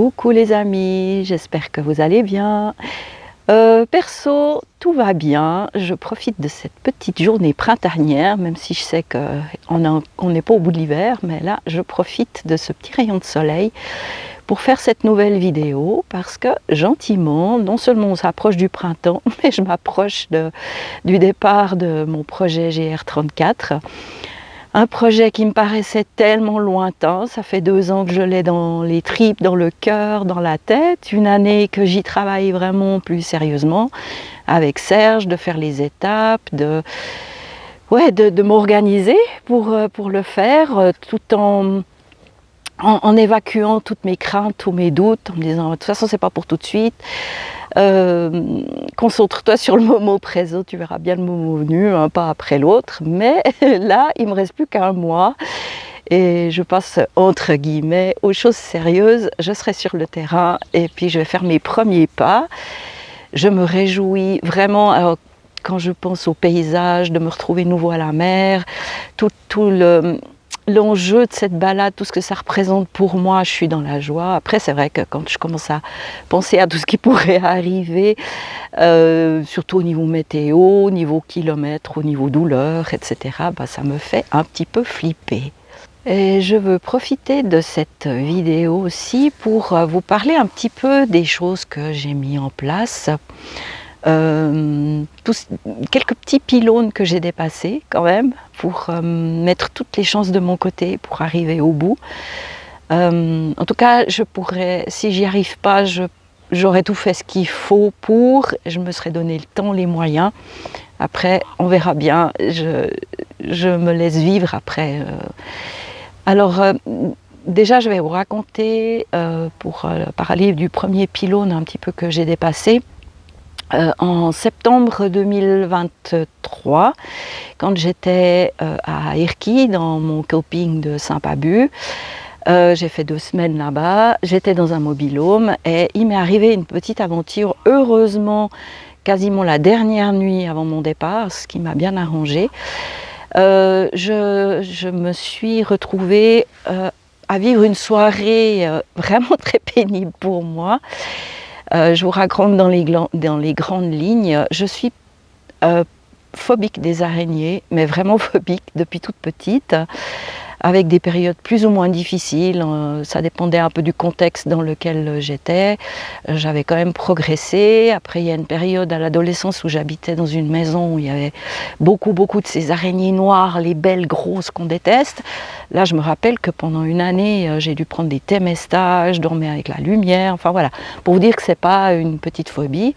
Coucou les amis, j'espère que vous allez bien. Perso, tout va bien. Je profite de cette petite journée printanière, même si je sais qu'on n'est pas au bout de l'hiver, mais là, je profite de ce petit rayon de soleil pour faire cette nouvelle vidéo parce que gentiment, non seulement on s'approche du printemps, mais je m'approche du départ de mon projet GR34. Un projet qui me paraissait tellement lointain, ça fait 2 ans que je l'ai dans les tripes, dans le cœur, dans la tête, une année que j'y travaille vraiment plus sérieusement avec Serge, de faire les étapes, de m'organiser pour le faire, tout en évacuant toutes mes craintes, tous mes doutes, en me disant de toute façon c'est pas pour tout de suite. Concentre-toi sur le moment présent, tu verras bien le moment venu, un pas après l'autre. Mais là, il me reste plus qu'un mois et je passe entre guillemets aux choses sérieuses. Je serai sur le terrain et puis je vais faire mes premiers pas. Je me réjouis vraiment. Alors, quand je pense au paysage, de me retrouver nouveau à la mer, l'enjeu de cette balade, tout ce que ça représente pour moi, je suis dans la joie. Après, c'est vrai que quand je commence à penser à tout ce qui pourrait arriver, surtout au niveau météo, au niveau kilomètres, au niveau douleur, etc., ça me fait un petit peu flipper. Et je veux profiter de cette vidéo aussi pour vous parler un petit peu des choses que j'ai mis en place. Quelques petits pylônes que j'ai dépassés quand même pour mettre toutes les chances de mon côté pour arriver au bout. En tout cas, je pourrais, si j'y arrive pas, j'aurais tout fait ce qu'il faut je me serais donné le temps, les moyens. Après, on verra bien, je me laisse vivre après. Alors, déjà, je vais vous raconter, pour parler du premier pylône un petit peu que j'ai dépassé. En septembre 2023, quand j'étais à Erquy, dans mon camping de Saint-Pabu, j'ai fait 2 semaines là-bas, j'étais dans un mobil-home et il m'est arrivé une petite aventure, heureusement quasiment la dernière nuit avant mon départ, ce qui m'a bien arrangé. Je me suis retrouvée à vivre une soirée vraiment très pénible pour moi. Je vous raconte dans les grandes lignes. Je suis phobique des araignées, mais vraiment phobique depuis toute petite, avec des périodes plus ou moins difficiles. Ça dépendait un peu du contexte dans lequel j'étais. J'avais quand même progressé. Après, il y a une période à l'adolescence où j'habitais dans une maison où il y avait beaucoup de ces araignées noires, les belles grosses qu'on déteste. Là, je me rappelle que pendant une année, j'ai dû prendre des Temesta, je dormais avec la lumière. Enfin voilà, pour vous dire que c'est pas une petite phobie.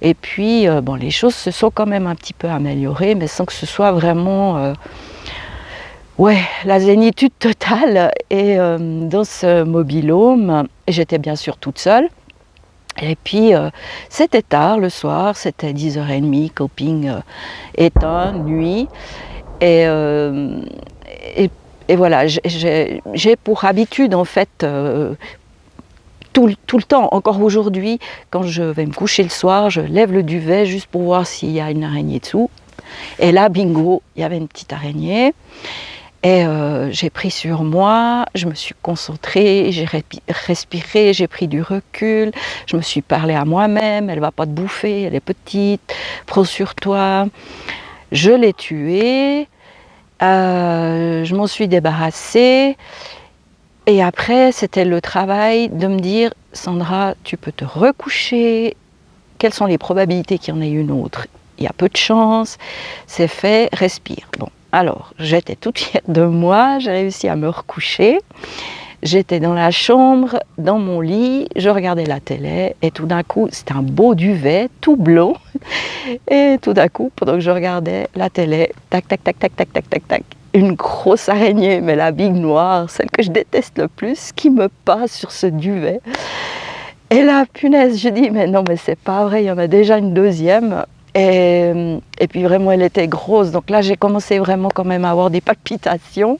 Et puis, les choses se sont quand même un petit peu améliorées, mais sans que ce soit vraiment la zénitude totale. Et dans ce mobil-home, j'étais bien sûr toute seule. Et puis, c'était tard le soir, c'était 10h30, camping éteint, nuit. Et voilà, j'ai pour habitude, en fait, tout le temps, encore aujourd'hui, quand je vais me coucher le soir, je lève le duvet juste pour voir s'il y a une araignée dessous. Et là, bingo, il y avait une petite araignée. Et j'ai pris sur moi, je me suis concentrée, j'ai respiré, j'ai pris du recul, je me suis parlé à moi-même, elle ne va pas te bouffer, elle est petite, prends sur toi. Je l'ai tuée, je m'en suis débarrassée. Et après, c'était le travail de me dire, Sandra, tu peux te recoucher, quelles sont les probabilités qu'il y en ait une autre? Il y a peu de chance, c'est fait, respire. Bon, alors, j'étais toute fière de moi, j'ai réussi à me recoucher. J'étais dans la chambre, dans mon lit, je regardais la télé et tout d'un coup, c'était un beau duvet, tout bleu. Et tout d'un coup, pendant que je regardais la télé, tac, tac, tac, tac, tac, tac, tac, tac, une grosse araignée, mais la big noire, celle que je déteste le plus, qui me passe sur ce duvet. Et là, punaise, je dis, mais non, mais c'est pas vrai, il y en a déjà une deuxième. Et puis vraiment, elle était grosse. Donc là, j'ai commencé vraiment quand même à avoir des palpitations.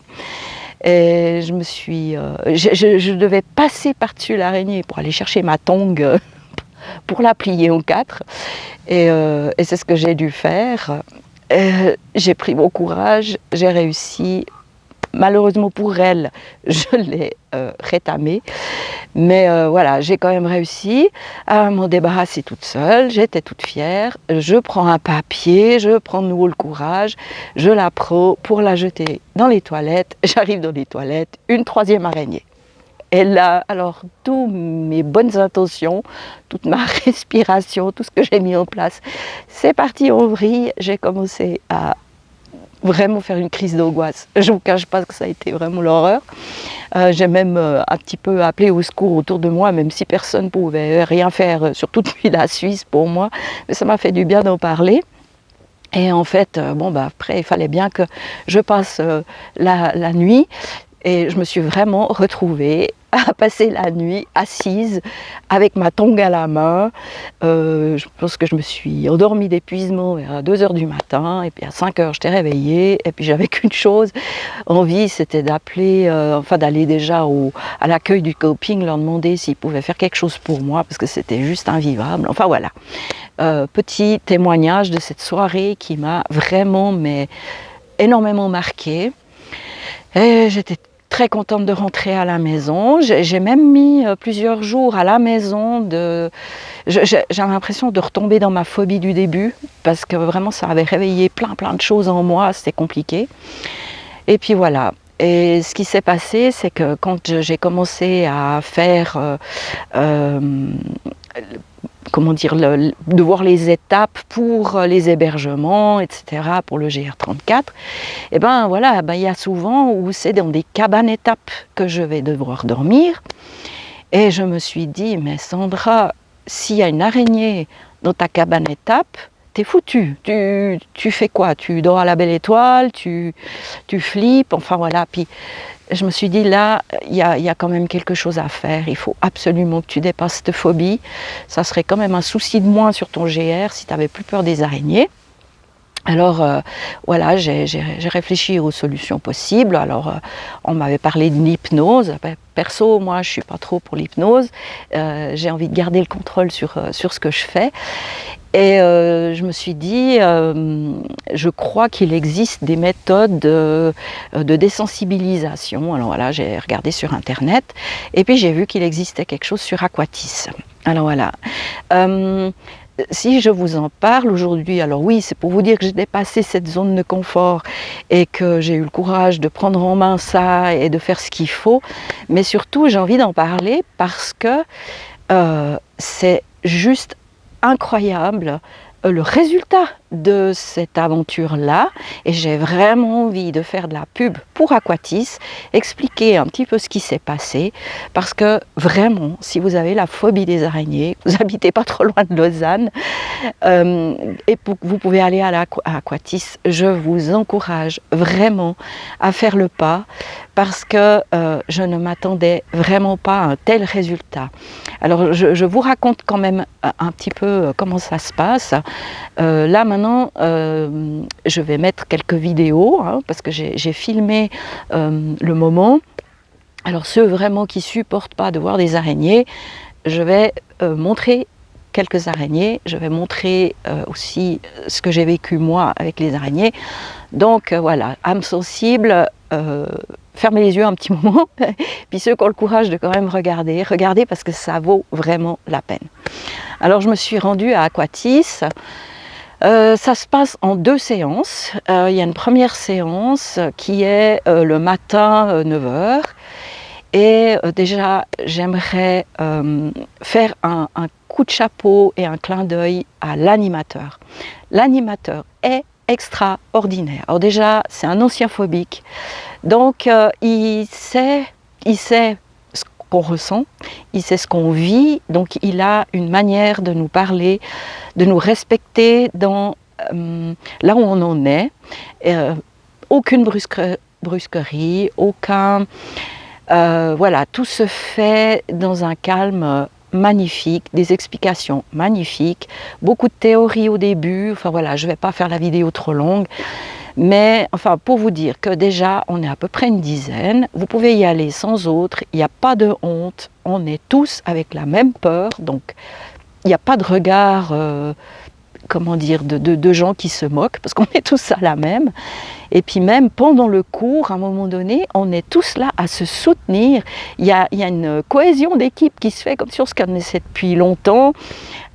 Et je me suis... je devais passer par-dessus l'araignée pour aller chercher ma tongue pour la plier en 4. Et c'est ce que j'ai dû faire. J'ai pris mon courage, j'ai réussi. malheureusement pour elle, je l'ai rétamée. Mais voilà, j'ai quand même réussi à m'en débarrasser toute seule. J'étais toute fière. Je prends un papier, je prends de nouveau le courage, je la prends pour la jeter dans les toilettes. J'arrive dans les toilettes, une troisième araignée. Et là, alors, toutes mes bonnes intentions, toute ma respiration, tout ce que j'ai mis en place, c'est parti en vrille. J'ai commencé à vraiment faire une crise d'angoisse. Je ne vous cache pas que ça a été vraiment l'horreur. J'ai même un petit peu appelé au secours autour de moi, même si personne ne pouvait rien faire, surtout depuis la Suisse pour moi. Mais ça m'a fait du bien d'en parler. Et en fait, après, il fallait bien que je passe la nuit. Et je me suis vraiment retrouvée à passer la nuit assise avec ma tongue à la main. Je pense que je me suis endormie d'épuisement vers 2 h du matin. Et puis à 5 h, j'étais réveillée. Et puis j'avais qu'une chose envie, c'était d'appeler, d'aller déjà à l'accueil du camping, leur demander s'ils pouvaient faire quelque chose pour moi, parce que c'était juste invivable. Enfin voilà. Petit témoignage de cette soirée qui m'a vraiment, mais énormément marquée. Et j'étais très contente de rentrer à la maison. J'ai même mis plusieurs jours à la maison. J'avais l'impression de retomber dans ma phobie du début, parce que vraiment ça avait réveillé plein de choses en moi, c'était compliqué. Et puis voilà. Et ce qui s'est passé, c'est que quand j'ai commencé à faire de voir les étapes pour les hébergements, etc., pour le GR34, et il y a souvent où c'est dans des cabanes étapes que je vais devoir dormir. Et je me suis dit, mais Sandra, s'il y a une araignée dans ta cabane étape, t'es foutue. Tu fais quoi? Tu dors à la belle étoile, tu flippes, enfin voilà. Puis je me suis dit, là, il y a quand même quelque chose à faire. Il faut absolument que tu dépasses cette phobie. Ça serait quand même un souci de moins sur ton GR si tu n'avais plus peur des araignées. Alors voilà, j'ai réfléchi aux solutions possibles. Alors on m'avait parlé d'une hypnose. Perso, moi je ne suis pas trop pour l'hypnose. J'ai envie de garder le contrôle sur ce que je fais. Et je me suis dit, je crois qu'il existe des méthodes de désensibilisation. Alors voilà, j'ai regardé sur internet et puis j'ai vu qu'il existait quelque chose sur Aquatis. Alors voilà. Si je vous en parle aujourd'hui, alors oui, c'est pour vous dire que j'ai dépassé cette zone de confort et que j'ai eu le courage de prendre en main ça et de faire ce qu'il faut. Mais surtout, j'ai envie d'en parler parce que c'est juste incroyable le résultat de cette aventure-là, et j'ai vraiment envie de faire de la pub pour Aquatis, expliquer un petit peu ce qui s'est passé, parce que vraiment, si vous avez la phobie des araignées, vous n'habitez pas trop loin de Lausanne, et vous pouvez aller à Aquatis, je vous encourage vraiment à faire le pas, parce que je ne m'attendais vraiment pas à un tel résultat. Alors je vous raconte quand même un petit peu comment ça se passe. Là maintenant, je vais mettre quelques vidéos, parce que j'ai filmé le moment. Alors ceux vraiment qui ne supportent pas de voir des araignées, je vais montrer quelques araignées, je vais montrer aussi ce que j'ai vécu moi avec les araignées. Donc voilà, âme sensible, fermez les yeux un petit moment, puis ceux qui ont le courage de quand même regardez parce que ça vaut vraiment la peine. Alors je me suis rendue à Aquatis. Ça se passe en 2 séances. Il y a une première séance qui est le matin 9 h. Et déjà, j'aimerais faire un coup de chapeau et un clin d'œil à l'animateur. L'animateur est extraordinaire. Alors déjà, c'est un ancien phobique. Donc, il sait ce qu'on ressent, il sait ce qu'on vit, donc il a une manière de nous parler, de nous respecter dans là où on en est. Aucune brusquerie, aucun... voilà, tout se fait dans un calme magnifique, des explications magnifiques, beaucoup de théories au début. Enfin voilà, je ne vais pas faire la vidéo trop longue. Mais enfin, pour vous dire que déjà, on est à peu près une dizaine, vous pouvez y aller sans autre, il n'y a pas de honte, on est tous avec la même peur, donc il n'y a pas de regard comment dire, de gens qui se moquent, parce qu'on est tous à la même. Et puis même pendant le cours, à un moment donné, on est tous là à se soutenir. Il y a une cohésion d'équipe qui se fait comme si on se connaissait depuis longtemps,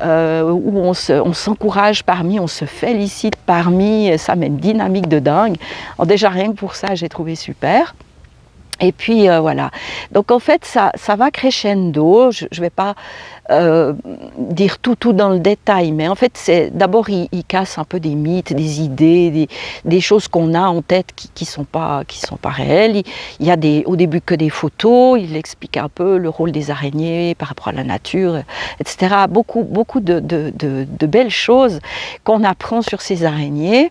où on s'encourage parmi, on se félicite parmi, ça met une dynamique de dingue. Alors déjà rien que pour ça, j'ai trouvé super. Et puis voilà, donc en fait ça va crescendo, je ne vais pas dire tout dans le détail, mais en fait c'est d'abord il casse un peu des mythes, des idées, des choses qu'on a en tête qui sont pas réelles. Il y a au début que des photos, il explique un peu le rôle des araignées par rapport à la nature, etc. Beaucoup de belles choses qu'on apprend sur ces araignées.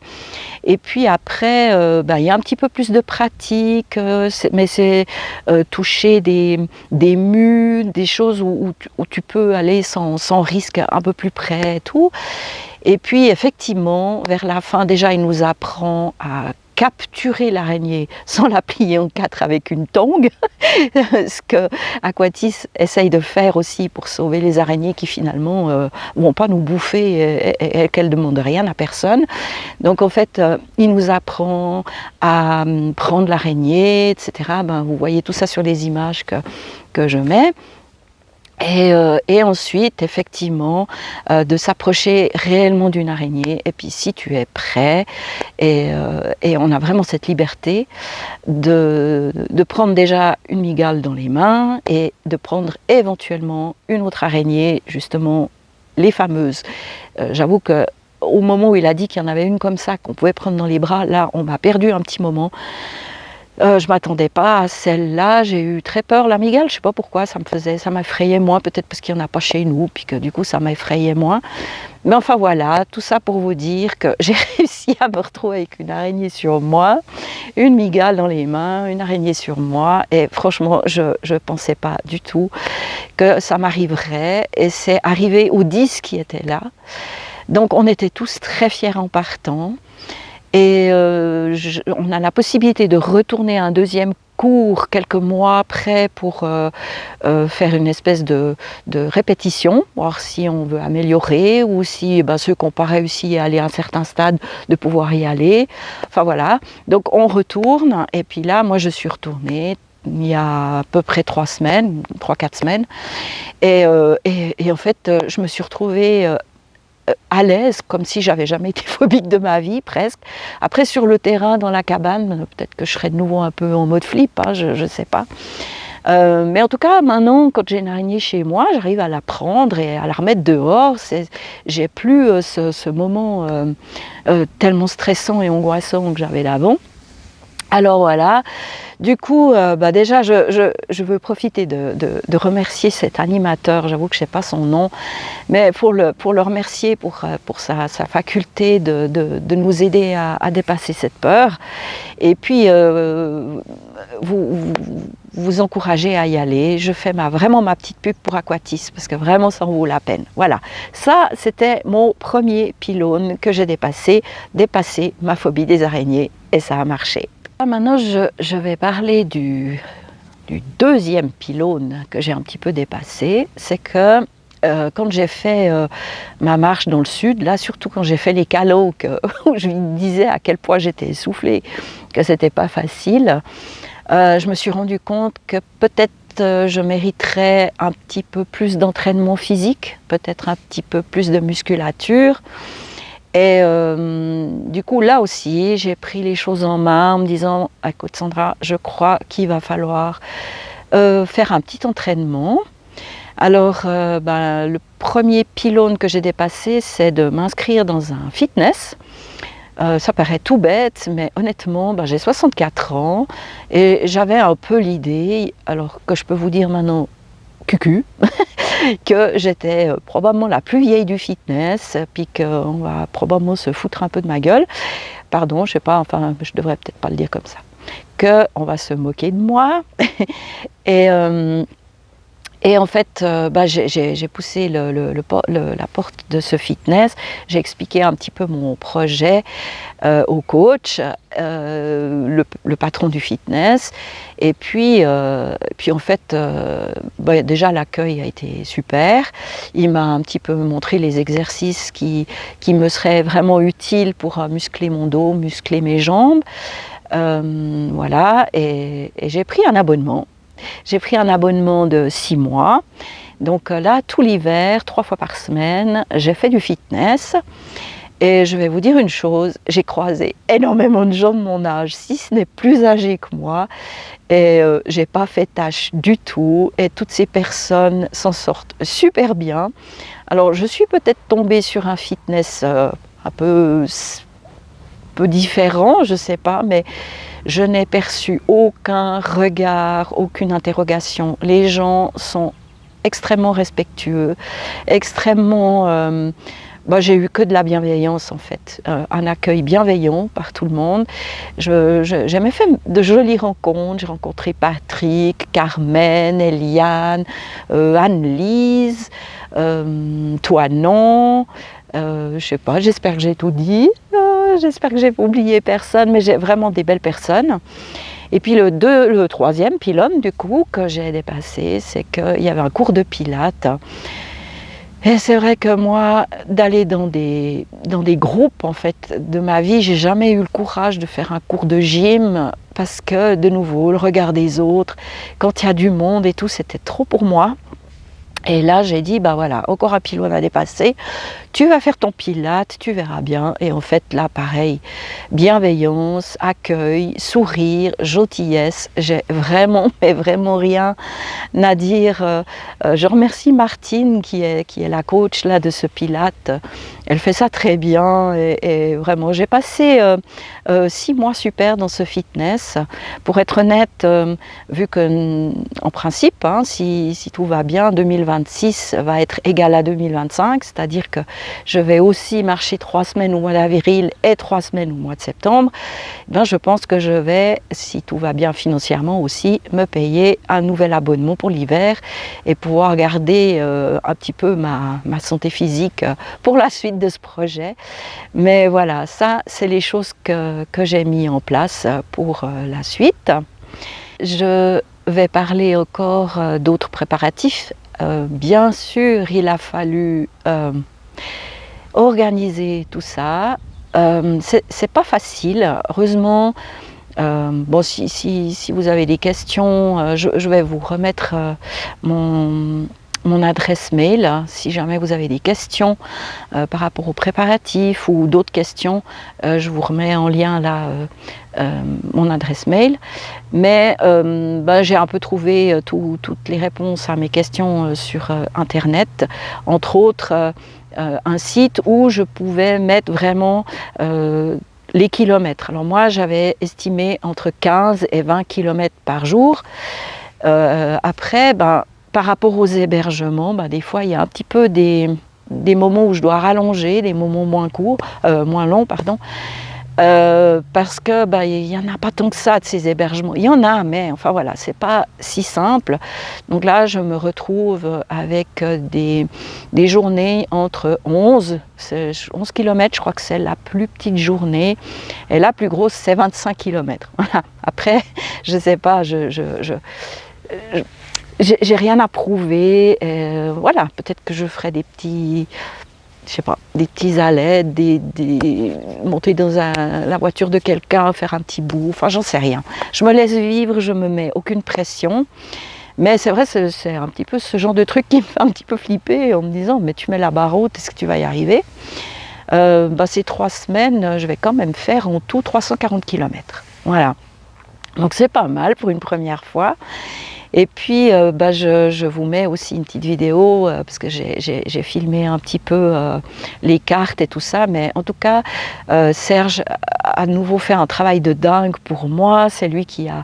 Et puis après, il y a un petit peu plus de pratique, mais c'est toucher des mues, des choses où tu peux aller sans risque un peu plus près et tout. Et puis effectivement, vers la fin, déjà, il nous apprend à capturer l'araignée sans la plier en quatre avec une tongue, ce que Aquatis essaye de faire aussi pour sauver les araignées qui finalement vont pas nous bouffer et qu'elles ne demandent rien à personne. Donc en fait, il nous apprend à prendre l'araignée, etc. Vous voyez tout ça sur les images que je mets. Et ensuite, effectivement, de s'approcher réellement d'une araignée. Et puis, si tu es prêt, et on a vraiment cette liberté de prendre déjà une mygale dans les mains et de prendre éventuellement une autre araignée, justement, les fameuses. J'avoue que au moment où il a dit qu'il y en avait une comme ça qu'on pouvait prendre dans les bras, là, on m'a perdu un petit moment. Je ne m'attendais pas à celle-là, j'ai eu très peur, la mygale, je ne sais pas pourquoi, ça m'effrayait moins, peut-être parce qu'il n'y en a pas chez nous, puis que du coup ça m'effrayait moins. Mais enfin voilà, tout ça pour vous dire que j'ai réussi à me retrouver avec une araignée sur moi, une mygale dans les mains, une araignée sur moi, et franchement je ne pensais pas du tout que ça m'arriverait, et c'est arrivé aux 10 qui étaient là. Donc on était tous très fiers en partant. Et on a la possibilité de retourner à un deuxième cours quelques mois après pour faire une espèce de répétition, voir si on veut améliorer ou si ceux qui n'ont pas réussi à aller à un certain stade, de pouvoir y aller. Enfin voilà, donc on retourne et puis là, moi je suis retournée il y a à peu près 3-4 semaines. Et en fait, je me suis retrouvée à l'aise, comme si j'avais jamais été phobique de ma vie, presque. Après, sur le terrain, dans la cabane, peut-être que je serais de nouveau un peu en mode flip, hein, je ne sais pas. Mais en tout cas, maintenant, quand j'ai une araignée chez moi, j'arrive à la prendre et à la remettre dehors. J'ai plus ce moment tellement stressant et angoissant que j'avais d'avant. Alors voilà, du coup, déjà, je veux profiter de remercier cet animateur, j'avoue que je ne sais pas son nom, mais pour le remercier pour sa faculté de nous aider à dépasser cette peur. Et puis, vous encourager à y aller. Je fais vraiment ma petite pub pour Aquatis, parce que vraiment, ça en vaut la peine. Voilà, ça, c'était mon premier pylône que j'ai dépasser ma phobie des araignées, et ça a marché. Maintenant, je vais parler du deuxième pylône que j'ai un petit peu dépassé. C'est que quand j'ai fait ma marche dans le sud, là surtout quand j'ai fait les calots, où je me disais à quel point j'étais essoufflée, que c'était pas facile, je me suis rendu compte que peut-être je mériterais un petit peu plus d'entraînement physique, peut-être un petit peu plus de musculature. Et du coup, là aussi, j'ai pris les choses en main en me disant « Écoute Sandra, je crois qu'il va falloir faire un petit entraînement. » Alors, le premier pylône que j'ai dépassé, c'est de m'inscrire dans un fitness. Ça paraît tout bête, mais honnêtement, j'ai 64 ans et j'avais un peu l'idée, alors que je peux vous dire maintenant, cucu, que j'étais probablement la plus vieille du fitness, puis qu'on va probablement se foutre un peu de ma gueule. Pardon, je sais pas, enfin, je devrais peut-être pas le dire comme ça. Qu'on va se moquer de moi. Et en fait, j'ai poussé la porte de ce fitness, j'ai expliqué un petit peu mon projet au coach, le patron du fitness, et puis en fait, déjà l'accueil a été super, il m'a un petit peu montré les exercices qui me seraient vraiment utiles pour muscler mon dos, muscler mes jambes, voilà, et j'ai pris un abonnement. J'ai pris un abonnement de 6 mois. Donc là, tout l'hiver, 3 fois par semaine, j'ai fait du fitness. Et je vais vous dire une chose, j'ai croisé énormément de gens de mon âge, si ce n'est plus âgés que moi. Et j'ai pas fait tâche du tout. Et toutes ces personnes s'en sortent super bien. Alors je suis peut-être tombée sur un fitness un peu différent, je sais pas, mais je n'ai perçu aucun regard, aucune interrogation. Les gens sont extrêmement respectueux, extrêmement... j'ai eu que de la bienveillance en fait, un accueil bienveillant par tout le monde. J'ai même fait de jolies rencontres, j'ai rencontré Patrick, Carmen, Eliane, Anne-Lise, Toinon, je sais pas, j'espère que j'ai tout dit, j'espère que j'ai pas oublié personne, mais j'ai vraiment des belles personnes. Et puis le troisième pylône du coup que j'ai dépassé, c'est qu'il y avait un cours de pilates. Et c'est vrai que moi, d'aller dans des groupes en fait de ma vie, j'ai jamais eu le courage de faire un cours de gym parce que de nouveau, le regard des autres, quand il y a du monde et tout, c'était trop pour moi. Et là, j'ai dit, voilà, encore un pylône à dépasser, tu vas faire ton pilate, tu verras bien. Et en fait, là, pareil, bienveillance, accueil, sourire, gentillesse, j'ai vraiment, mais vraiment rien à dire. Je remercie Martine, qui est la coach là, de ce pilate. Elle fait ça très bien et vraiment, j'ai passé 6 mois super dans ce fitness. Pour être honnête, vu que, en principe, si tout va bien, 2026 va être égal à 2025, c'est-à-dire que je vais aussi marcher 3 semaines au mois d'avril et 3 semaines au mois de septembre, je pense que je vais, si tout va bien financièrement aussi, me payer un nouvel abonnement pour l'hiver et pouvoir garder un petit peu ma santé physique pour la suite de ce projet. Mais voilà, ça, c'est les choses que j'ai mis en place pour la suite. Je vais parler encore d'autres préparatifs. Bien sûr, il a fallu organiser tout ça. C'est pas facile, heureusement. Si vous avez des questions, je vais vous remettre mon adresse mail. Si jamais vous avez des questions par rapport aux préparatifs ou d'autres questions, je vous remets en lien là mon adresse mail. Mais j'ai un peu trouvé toutes les réponses à mes questions sur Internet, entre autres un site où je pouvais mettre vraiment les kilomètres. Alors moi, j'avais estimé entre 15 et 20 kilomètres par jour. Après, par rapport aux hébergements, des fois, il y a un petit peu des moments où je dois rallonger, des moments moins longs, pardon. Parce que il y en a pas tant que ça de ces hébergements. Il y en a, mais enfin voilà, c'est pas si simple. Donc là, je me retrouve avec des journées entre 11 km, je crois que c'est la plus petite journée, et la plus grosse, c'est 25 km. Voilà. Après, je sais pas, j'ai rien à prouver. Voilà, peut-être que je ferai des petits allées, monter dans la voiture de quelqu'un, faire un petit bout, enfin j'en sais rien. Je me laisse vivre, je me mets aucune pression. Mais c'est vrai, c'est un petit peu ce genre de truc qui me fait un petit peu flipper en me disant, mais tu mets la barre haute, est-ce que tu vas y arriver ? Ces 3 semaines, je vais quand même faire en tout 340 km. Voilà. Donc c'est pas mal pour une première fois. Et puis, je vous mets aussi une petite vidéo, parce que j'ai filmé un petit peu les cartes et tout ça. Mais en tout cas, Serge a à nouveau fait un travail de dingue pour moi. C'est lui qui a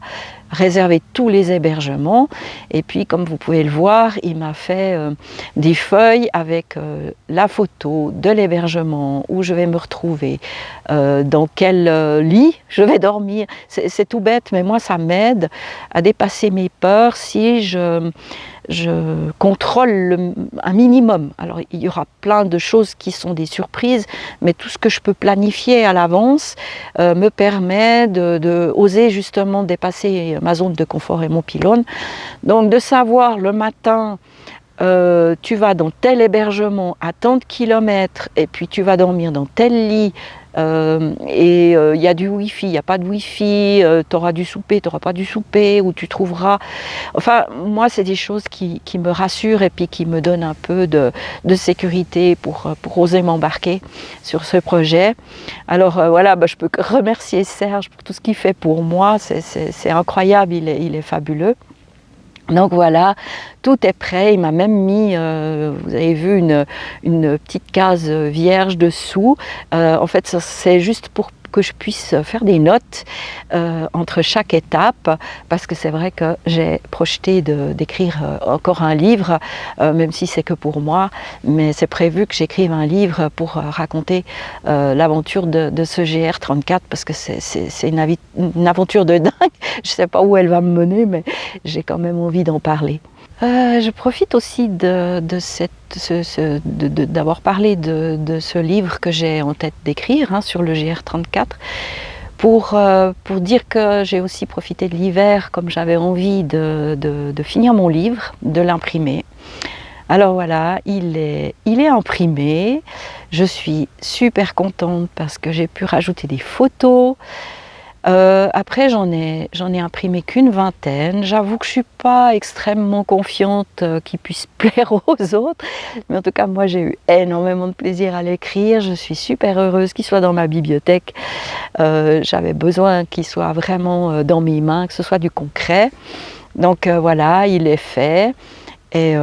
réservé tous les hébergements. Et puis, comme vous pouvez le voir, il m'a fait des feuilles avec la photo de l'hébergement, où je vais me retrouver, dans quel lit je vais dormir. C'est tout bête, mais moi, ça m'aide à dépasser mes peurs si je je contrôle un minimum. Alors il y aura plein de choses qui sont des surprises, mais tout ce que je peux planifier à l'avance me permet de oser justement dépasser ma zone de confort et mon pylône. Donc de savoir le matin, tu vas dans tel hébergement à tant de kilomètres et puis tu vas dormir dans tel lit et il y a du wifi, il n'y a pas de wifi, tu auras du souper, tu n'auras pas du souper, ou tu trouveras... Enfin, moi, c'est des choses qui me rassurent et puis qui me donnent un peu de sécurité pour oser m'embarquer sur ce projet. Alors voilà, je peux remercier Serge pour tout ce qu'il fait pour moi, c'est incroyable, il est fabuleux. Donc voilà, tout est prêt, il m'a même mis, vous avez vu, une petite case vierge dessous. En fait, c'est juste pour que je puisse faire des notes entre chaque étape, parce que c'est vrai que j'ai projeté d'écrire encore un livre, même si c'est que pour moi, mais c'est prévu que j'écrive un livre pour raconter l'aventure de ce GR34, parce que c'est une aventure de dingue. Je ne sais pas où elle va me mener, mais j'ai quand même envie d'en parler. Je profite aussi d'avoir parlé de ce livre que j'ai en tête d'écrire sur le GR34 pour dire que j'ai aussi profité de l'hiver, comme j'avais envie de finir mon livre, de l'imprimer. Alors voilà, il est imprimé, je suis super contente parce que j'ai pu rajouter des photos. Après, j'en ai imprimé qu'une vingtaine. J'avoue que je ne suis pas extrêmement confiante qu'il puisse plaire aux autres. Mais en tout cas, moi, j'ai eu énormément de plaisir à l'écrire. Je suis super heureuse qu'il soit dans ma bibliothèque. J'avais besoin qu'il soit vraiment dans mes mains, que ce soit du concret. Donc voilà, il est fait. Et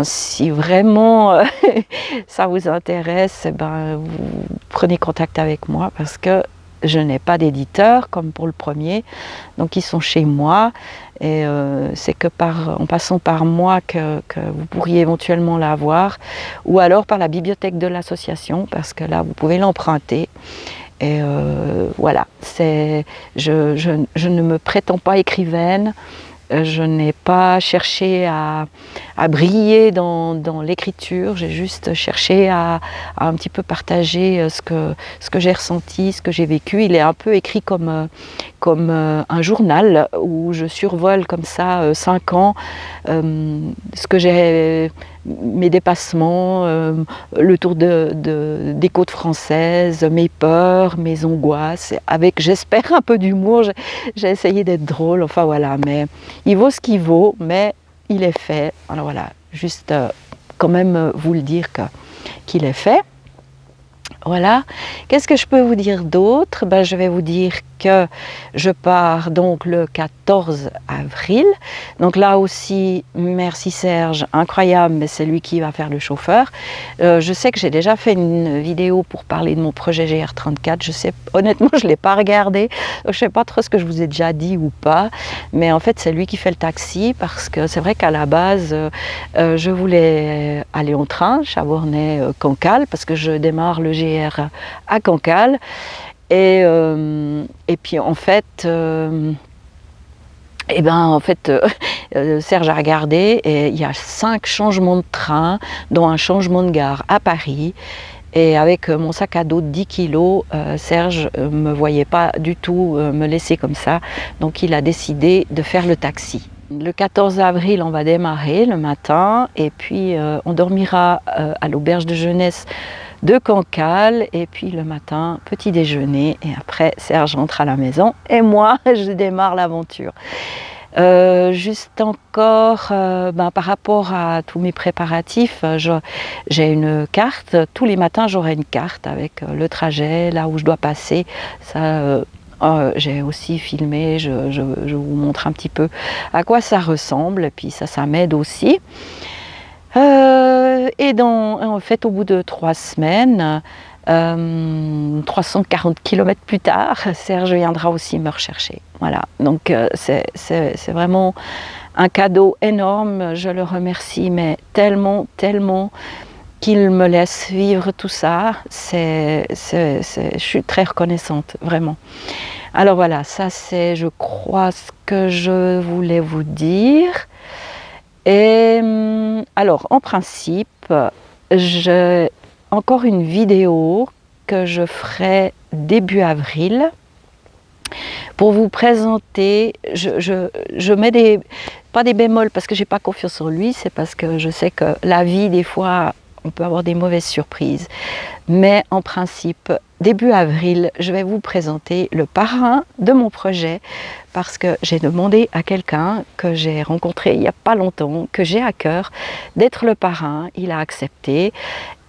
si vraiment ça vous intéresse, vous prenez contact avec moi, parce que je n'ai pas d'éditeur comme pour le premier, donc ils sont chez moi et c'est que en passant par moi que vous pourriez éventuellement l'avoir, ou alors par la bibliothèque de l'association, parce que là vous pouvez l'emprunter. Et voilà, je ne me prétends pas écrivaine. Je n'ai pas cherché à briller dans l'écriture, j'ai juste cherché à un petit peu partager ce que j'ai ressenti, ce que j'ai vécu. Il est un peu écrit comme un journal où je survole comme ça 5 ans, ce que j'ai, mes dépassements, le tour des côtes françaises, mes peurs, mes angoisses, avec, j'espère, un peu d'humour. J'ai essayé d'être drôle, enfin voilà, mais il vaut ce qu'il vaut, mais il est fait. Alors voilà, juste quand même vous le dire qu'il est fait. Voilà. Qu'est-ce que je peux vous dire d'autre? Je vais vous dire que je pars donc le 14 avril. Donc là aussi, merci Serge, incroyable, mais c'est lui qui va faire le chauffeur. Je sais que j'ai déjà fait une vidéo pour parler de mon projet GR34. Je sais, honnêtement, je ne l'ai pas regardé. Je ne sais pas trop ce que je vous ai déjà dit ou pas. Mais en fait, c'est lui qui fait le taxi, parce que c'est vrai qu'à la base, je voulais aller en train, Chavornay-Cancale, parce que je démarre le GR à Cancale. Et puis en fait, Serge a regardé et il y a 5 changements de train, dont un changement de gare à Paris. Et avec mon sac à dos de 10 kilos, Serge ne me voyait pas du tout me laisser comme ça. Donc il a décidé de faire le taxi. Le 14 avril, on va démarrer le matin et puis on dormira à l'auberge de jeunesse de Cancale, et puis le matin, petit déjeuner, et après Serge rentre à la maison et moi je démarre l'aventure. Juste encore par rapport à tous mes préparatifs, j'ai une carte. Tous les matins j'aurai une carte avec le trajet, là où je dois passer. Ça, j'ai aussi filmé, je vous montre un petit peu à quoi ça ressemble, et puis ça m'aide aussi. En fait, au bout de 3 semaines, 340 km plus tard, Serge viendra aussi me rechercher. Voilà, donc c'est vraiment un cadeau énorme. Je le remercie, mais tellement, tellement, qu'il me laisse vivre tout ça. Je suis très reconnaissante, vraiment. Alors voilà, ça c'est, je crois, ce que je voulais vous dire. Et alors, en principe, j'ai encore une vidéo que je ferai début avril pour vous présenter. Je mets pas des bémols parce que j'ai pas confiance en lui, c'est parce que je sais que la vie, des fois, on peut avoir des mauvaises surprises. Mais en principe, début avril, je vais vous présenter le parrain de mon projet parce que j'ai demandé à quelqu'un que j'ai rencontré il n'y a pas longtemps, que j'ai à cœur d'être le parrain. Il a accepté.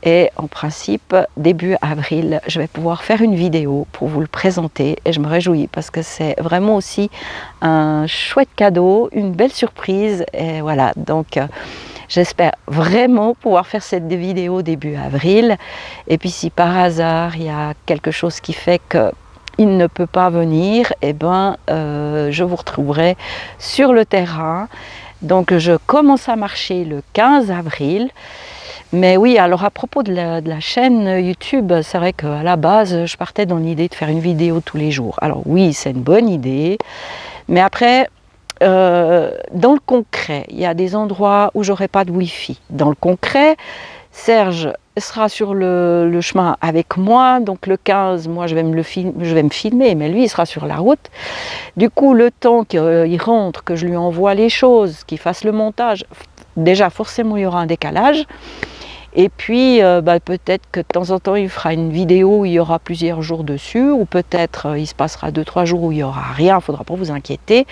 Et en principe, début avril, je vais pouvoir faire une vidéo pour vous le présenter et je me réjouis parce que c'est vraiment aussi un chouette cadeau, une belle surprise. Et voilà, donc j'espère vraiment pouvoir faire cette vidéo début avril. Et puis si par hasard, il y a quelque chose qui fait qu'il ne peut pas venir, eh ben, je vous retrouverai sur le terrain. Donc je commence à marcher le 15 avril. Mais oui, alors à propos de la chaîne YouTube, c'est vrai qu'à la base, je partais dans l'idée de faire une vidéo tous les jours. Alors oui, c'est une bonne idée, mais après, dans le concret, il y a des endroits où j'aurai pas de Wi-Fi. Dans le concret, Serge sera sur le chemin avec moi, donc le 15, moi je vais me filmer, mais lui il sera sur la route. Du coup, le temps qu'il rentre, que je lui envoie les choses, qu'il fasse le montage, déjà forcément il y aura un décalage. Et puis peut-être que de temps en temps il fera une vidéo où il y aura plusieurs jours dessus, ou peut-être il se passera 2-3 jours où il n'y aura rien, il ne faudra pas vous inquiéter.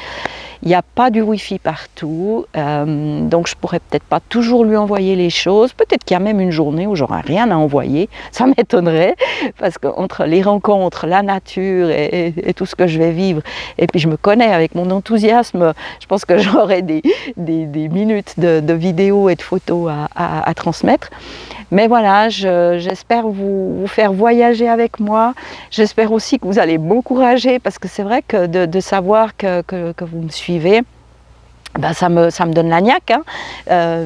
Il n'y a pas du Wi-Fi partout, donc je ne pourrais peut-être pas toujours lui envoyer les choses. Peut-être qu'il y a même une journée où j'aurai rien à envoyer, ça m'étonnerait, parce qu'entre les rencontres, la nature et tout ce que je vais vivre, et puis je me connais avec mon enthousiasme, je pense que j'aurai des minutes de vidéos et de photos à transmettre. Mais voilà, j'espère vous faire voyager avec moi. J'espère aussi que vous allez m'encourager parce que c'est vrai que de savoir que vous me suivez, ben ça me donne la niaque. Hein.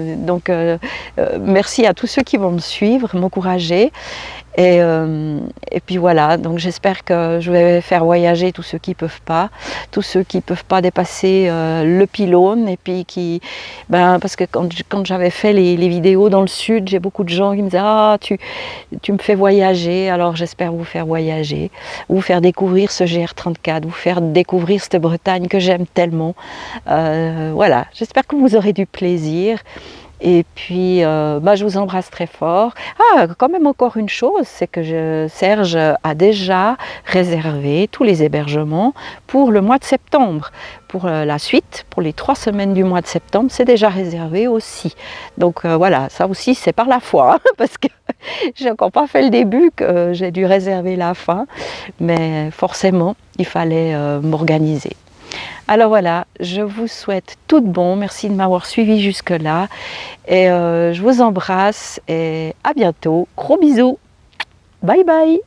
Merci à tous ceux qui vont me suivre, m'encourager. Et puis voilà, donc j'espère que je vais faire voyager tous ceux qui peuvent pas dépasser le pylône. Et puis parce que quand j'avais fait les vidéos dans le sud, j'ai beaucoup de gens qui me disaient ah tu me fais voyager. Alors j'espère vous faire voyager, vous faire découvrir ce GR34, vous faire découvrir cette Bretagne que j'aime tellement. Voilà, j'espère que vous aurez du plaisir. Et puis, je vous embrasse très fort. Ah, quand même encore une chose, c'est que Serge a déjà réservé tous les hébergements pour le mois de septembre. Pour la suite, pour les 3 semaines du mois de septembre, c'est déjà réservé aussi. Donc voilà, ça aussi c'est par la foi, hein, parce que j'ai encore pas fait le début, que j'ai dû réserver la fin. Mais forcément, il fallait m'organiser. Alors voilà, je vous souhaite tout de bon, merci de m'avoir suivi jusque-là et je vous embrasse et à bientôt, gros bisous, bye bye.